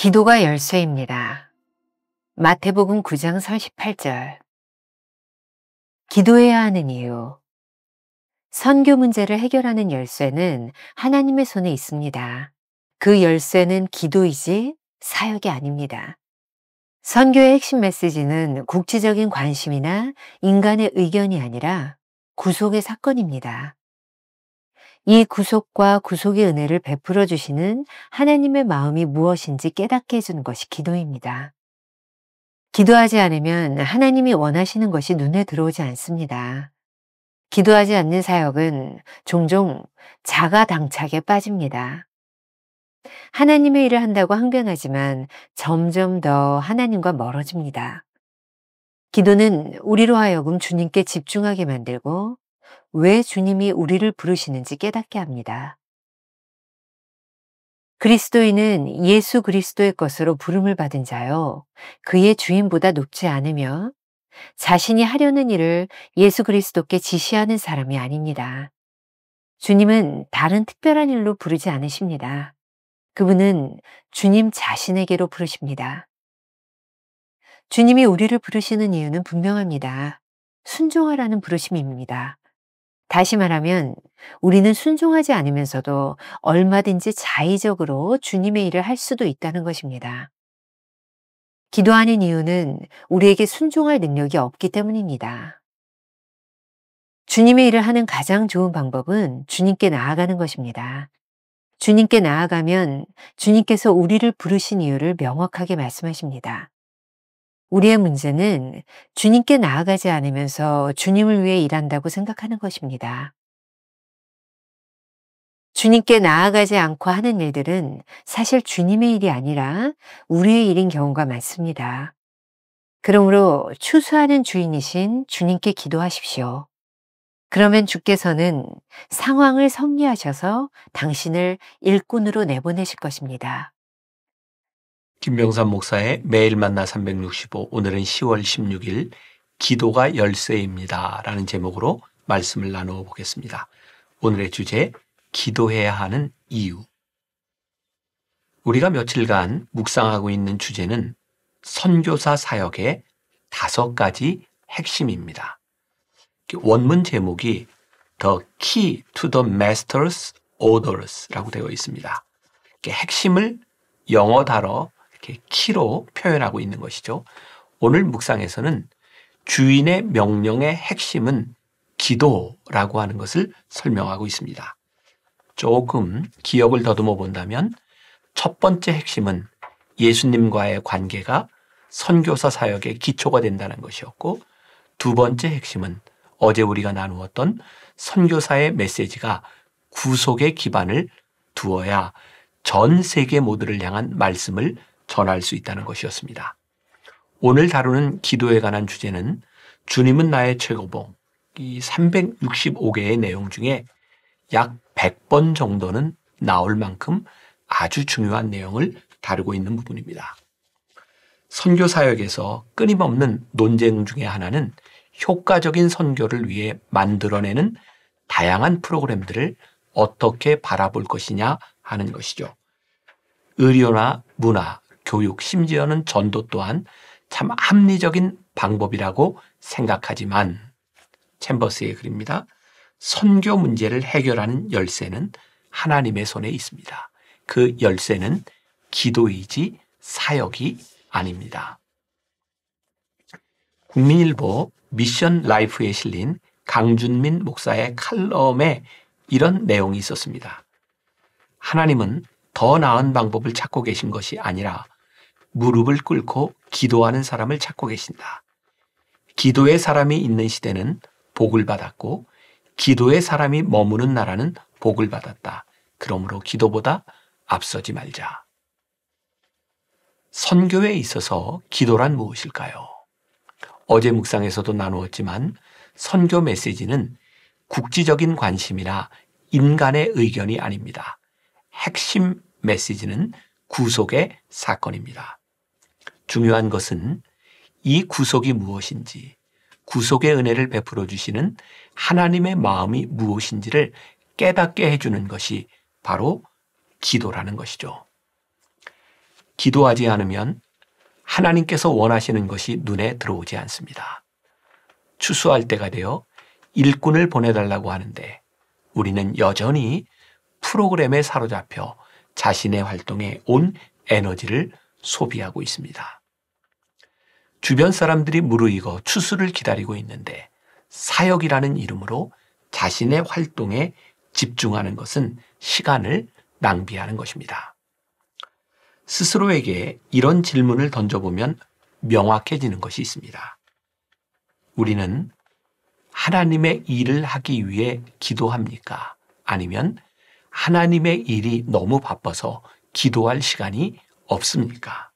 기도가 열쇠입니다. 마태복음 9장 38절. 기도해야 하는 이유. 선교 문제를 해결하는 열쇠는 하나님의 손에 있습니다. 그 열쇠는 기도이지 사역이 아닙니다. 선교의 핵심 메시지는 국지적인 관심이나 인간의 의견이 아니라 구속의 사건입니다. 이 구속과 구속의 은혜를 베풀어 주시는 하나님의 마음이 무엇인지 깨닫게 해주는 것이 기도입니다. 기도하지 않으면 하나님이 원하시는 것이 눈에 들어오지 않습니다. 기도하지 않는 사역은 종종 자가당착에 빠집니다. 하나님의 일을 한다고 항변하지만 점점 더 하나님과 멀어집니다. 기도는 우리로 하여금 주님께 집중하게 만들고 왜 주님이 우리를 부르시는지 깨닫게 합니다. 그리스도인은 예수 그리스도의 것으로 부름을 받은 자요, 그의 주인보다 높지 않으며 자신이 하려는 일을 예수 그리스도께 지시하는 사람이 아닙니다. 주님은 다른 특별한 일로 부르지 않으십니다. 그분은 주님 자신에게로 부르십니다. 주님이 우리를 부르시는 이유는 분명합니다. 순종하라는 부르심입니다. 다시 말하면 우리는 순종하지 않으면서도 얼마든지 자의적으로 주님의 일을 할 수도 있다는 것입니다. 기도하는 이유는 우리에게 순종할 능력이 없기 때문입니다. 주님의 일을 하는 가장 좋은 방법은 주님께 나아가는 것입니다. 주님께 나아가면 주님께서 우리를 부르신 이유를 명확하게 말씀하십니다. 우리의 문제는 주님께 나아가지 않으면서 주님을 위해 일한다고 생각하는 것입니다. 주님께 나아가지 않고 하는 일들은 사실 주님의 일이 아니라 우리의 일인 경우가 많습니다. 그러므로 추수하는 주인이신 주님께 기도하십시오. 그러면 주께서는 상황을 섭리하셔서 당신을 일꾼으로 내보내실 것입니다. 김병삼 목사의 매일 만나 365, 오늘은 10월 16일 기도가 열쇠입니다 라는 제목으로 말씀을 나누어 보겠습니다. 오늘의 주제, 기도해야 하는 이유. 우리가 며칠간 묵상하고 있는 주제는 선교사 사역의 5가지 핵심입니다. 원문 제목이 The Key to the Master's Orders 라고 되어 있습니다. 핵심을 영어 단어 이렇게 키로 표현하고 있는 것이죠. 오늘 묵상에서는 주인의 명령의 핵심은 기도라고 하는 것을 설명하고 있습니다. 조금 기억을 더듬어 본다면 첫 번째 핵심은 예수님과의 관계가 선교사 사역의 기초가 된다는 것이었고, 두 번째 핵심은 어제 우리가 나누었던 선교사의 메시지가 구속의 기반을 두어야 전 세계 모두를 향한 말씀을 전할 수 있다는 것이었습니다. 오늘 다루는 기도에 관한 주제는 주님은 나의 최고봉, 이 365개의 내용 중에 약 100번 정도는 나올 만큼 아주 중요한 내용을 다루고 있는 부분입니다. 선교 사역에서 끊임없는 논쟁 중에 하나는 효과적인 선교를 위해 만들어내는 다양한 프로그램들을 어떻게 바라볼 것이냐 하는 것이죠. 의료나 문화, 교육, 심지어는 전도 또한 참 합리적인 방법이라고 생각하지만, 챔버스의 글입니다. 선교 문제를 해결하는 열쇠는 하나님의 손에 있습니다. 그 열쇠는 기도이지 사역이 아닙니다. 국민일보 미션 라이프에 실린 강준민 목사의 칼럼에 이런 내용이 있었습니다. 하나님은 더 나은 방법을 찾고 계신 것이 아니라 무릎을 꿇고 기도하는 사람을 찾고 계신다. 기도의 사람이 있는 시대는 복을 받았고 기도의 사람이 머무는 나라는 복을 받았다. 그러므로 기도보다 앞서지 말자. 선교에 있어서 기도란 무엇일까요? 어제 묵상에서도 나누었지만 선교 메시지는 국지적인 관심이나 인간의 의견이 아닙니다. 핵심 메시지는 구속의 사건입니다. 중요한 것은 이 구속이 무엇인지, 구속의 은혜를 베풀어 주시는 하나님의 마음이 무엇인지를 깨닫게 해주는 것이 바로 기도라는 것이죠. 기도하지 않으면 하나님께서 원하시는 것이 눈에 들어오지 않습니다. 추수할 때가 되어 일꾼을 보내달라고 하는데 우리는 여전히 프로그램에 사로잡혀 자신의 활동에 온 에너지를 소비하고 있습니다. 주변 사람들이 무르익어 추수를 기다리고 있는데 사역이라는 이름으로 자신의 활동에 집중하는 것은 시간을 낭비하는 것입니다. 스스로에게 이런 질문을 던져보면 명확해지는 것이 있습니다. 우리는 하나님의 일을 하기 위해 기도합니까? 아니면 하나님의 일이 너무 바빠서 기도할 시간이 없습니까?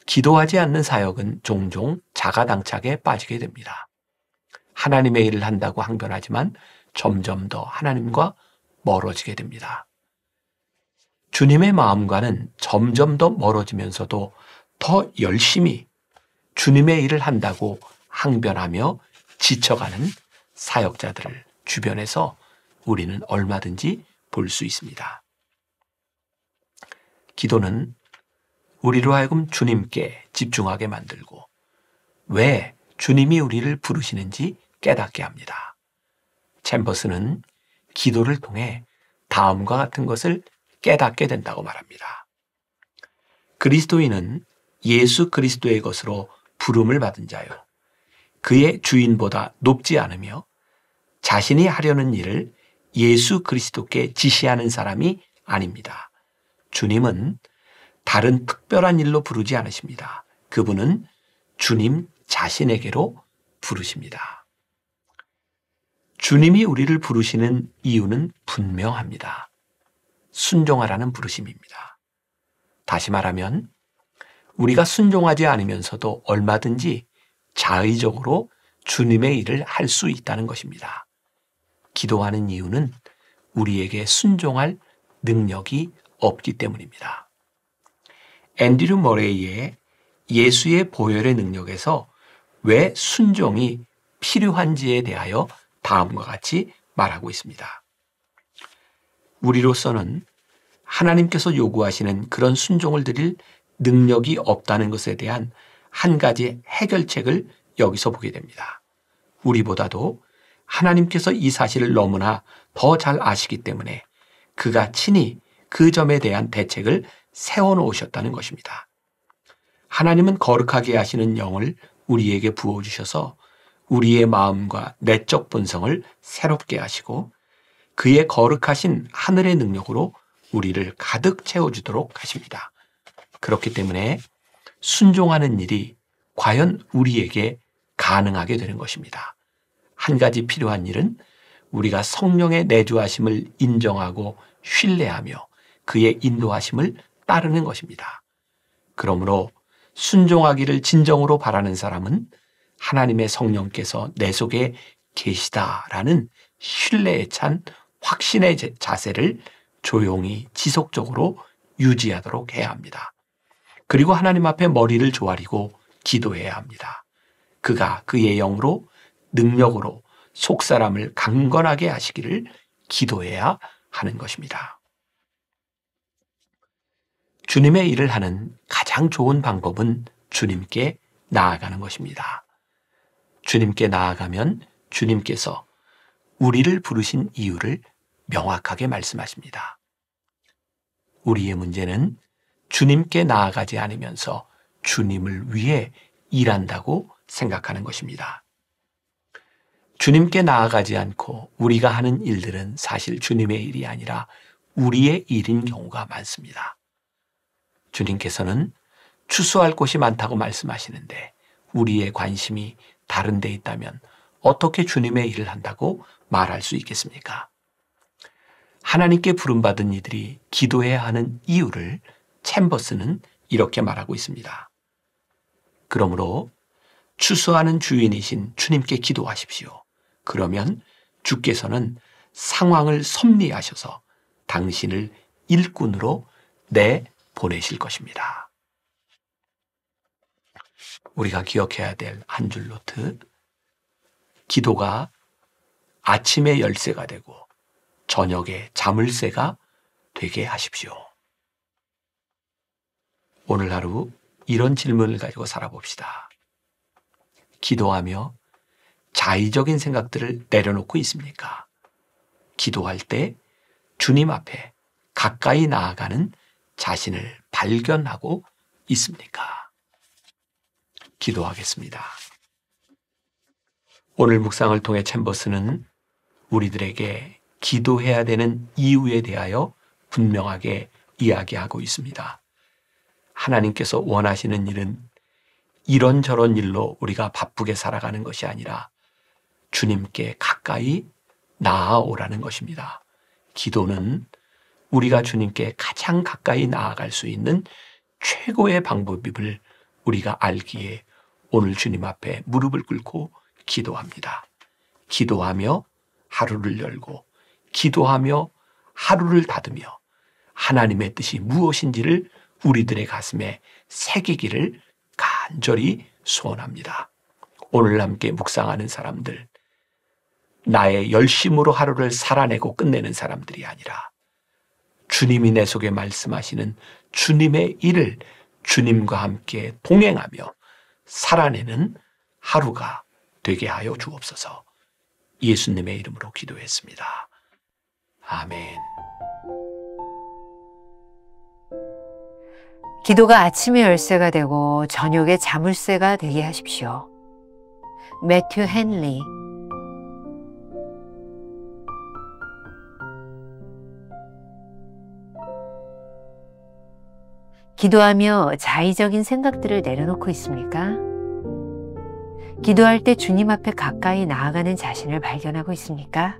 기도하지 않는 사역은 종종 자가당착에 빠지게 됩니다. 하나님의 일을 한다고 항변하지만 점점 더 하나님과 멀어지게 됩니다. 주님의 마음과는 점점 더 멀어지면서도 더 열심히 주님의 일을 한다고 항변하며 지쳐가는 사역자들을 주변에서 우리는 얼마든지 볼 수 있습니다. 기도는 우리로 하여금 주님께 집중하게 만들고 왜 주님이 우리를 부르시는지 깨닫게 합니다. 챔버스는 기도를 통해 다음과 같은 것을 깨닫게 된다고 말합니다. 그리스도인은 예수 그리스도의 것으로 부름을 받은 자요. 그의 주인보다 높지 않으며 자신이 하려는 일을 예수 그리스도께 지시하는 사람이 아닙니다. 주님은 다른 특별한 일로 부르지 않으십니다. 그분은 주님 자신에게로 부르십니다. 주님이 우리를 부르시는 이유는 분명합니다. 순종하라는 부르심입니다. 다시 말하면 우리가 순종하지 않으면서도 얼마든지 자의적으로 주님의 일을 할 수 있다는 것입니다. 기도하는 이유는 우리에게 순종할 능력이 없기 때문입니다. 앤드류 머레이의 예수의 보혈의 능력에서 왜 순종이 필요한지에 대하여 다음과 같이 말하고 있습니다. 우리로서는 하나님께서 요구하시는 그런 순종을 드릴 능력이 없다는 것에 대한 한 가지 해결책을 여기서 보게 됩니다. 우리보다도 하나님께서 이 사실을 너무나 더 잘 아시기 때문에 그가 친히 그 점에 대한 대책을 세워놓으셨다는 것입니다. 하나님은 거룩하게 하시는 영을 우리에게 부어주셔서 우리의 마음과 내적 본성을 새롭게 하시고 그의 거룩하신 하늘의 능력으로 우리를 가득 채워주도록 하십니다. 그렇기 때문에 순종하는 일이 과연 우리에게 가능하게 되는 것입니다. 한 가지 필요한 일은 우리가 성령의 내주하심을 인정하고 신뢰하며 그의 인도하심을 따르는 것입니다. 그러므로 순종하기를 진정으로 바라는 사람은 하나님의 성령께서 내 속에 계시다라는 신뢰에 찬 확신의 자세를 조용히 지속적으로 유지하도록 해야 합니다. 그리고 하나님 앞에 머리를 조아리고 기도해야 합니다. 그가 그의 영으로 능력으로 속사람을 강건하게 하시기를 기도해야 하는 것입니다. 주님의 일을 하는 가장 좋은 방법은 주님께 나아가는 것입니다. 주님께 나아가면 주님께서 우리를 부르신 이유를 명확하게 말씀하십니다. 우리의 문제는 주님께 나아가지 않으면서 주님을 위해 일한다고 생각하는 것입니다. 주님께 나아가지 않고 우리가 하는 일들은 사실 주님의 일이 아니라 우리의 일인 경우가 많습니다. 주님께서는 추수할 곳이 많다고 말씀하시는데 우리의 관심이 다른 데 있다면 어떻게 주님의 일을 한다고 말할 수 있겠습니까? 하나님께 부름받은 이들이 기도해야 하는 이유를 챔버스는 이렇게 말하고 있습니다. 그러므로 추수하는 주인이신 주님께 기도하십시오. 그러면 주께서는 상황을 섭리하셔서 당신을 일꾼으로 내보내실 것입니다. 우리가 기억해야 될 한 줄 노트. 기도가 아침의 열쇠가 되고 저녁에 자물쇠가 되게 하십시오. 오늘 하루 이런 질문을 가지고 살아봅시다. 기도하며 자의적인 생각들을 내려놓고 있습니까? 기도할 때 주님 앞에 가까이 나아가는 자신을 발견하고 있습니까? 기도하겠습니다. 오늘 묵상을 통해 챔버스는 우리들에게 기도해야 되는 이유에 대하여 분명하게 이야기하고 있습니다. 하나님께서 원하시는 일은 이런저런 일로 우리가 바쁘게 살아가는 것이 아니라 주님께 가까이 나아오라는 것입니다. 기도는 우리가 주님께 가장 가까이 나아갈 수 있는 최고의 방법임을 우리가 알기에 오늘 주님 앞에 무릎을 꿇고 기도합니다. 기도하며 하루를 열고 기도하며 하루를 닫으며 하나님의 뜻이 무엇인지를 우리들의 가슴에 새기기를 간절히 소원합니다. 오늘 함께 묵상하는 사람들, 나의 열심으로 하루를 살아내고 끝내는 사람들이 아니라 주님이 내 속에 말씀하시는 주님의 일을 주님과 함께 동행하며 살아내는 하루가 되게 하여 주옵소서. 예수님의 이름으로 기도했습니다. 아멘. 기도가 아침의 열쇠가 되고 저녁의 자물쇠가 되게 하십시오. 매튜 헨리. 기도하며 자의적인 생각들을 내려놓고 있습니까? 기도할 때 주님 앞에 가까이 나아가는 자신을 발견하고 있습니까?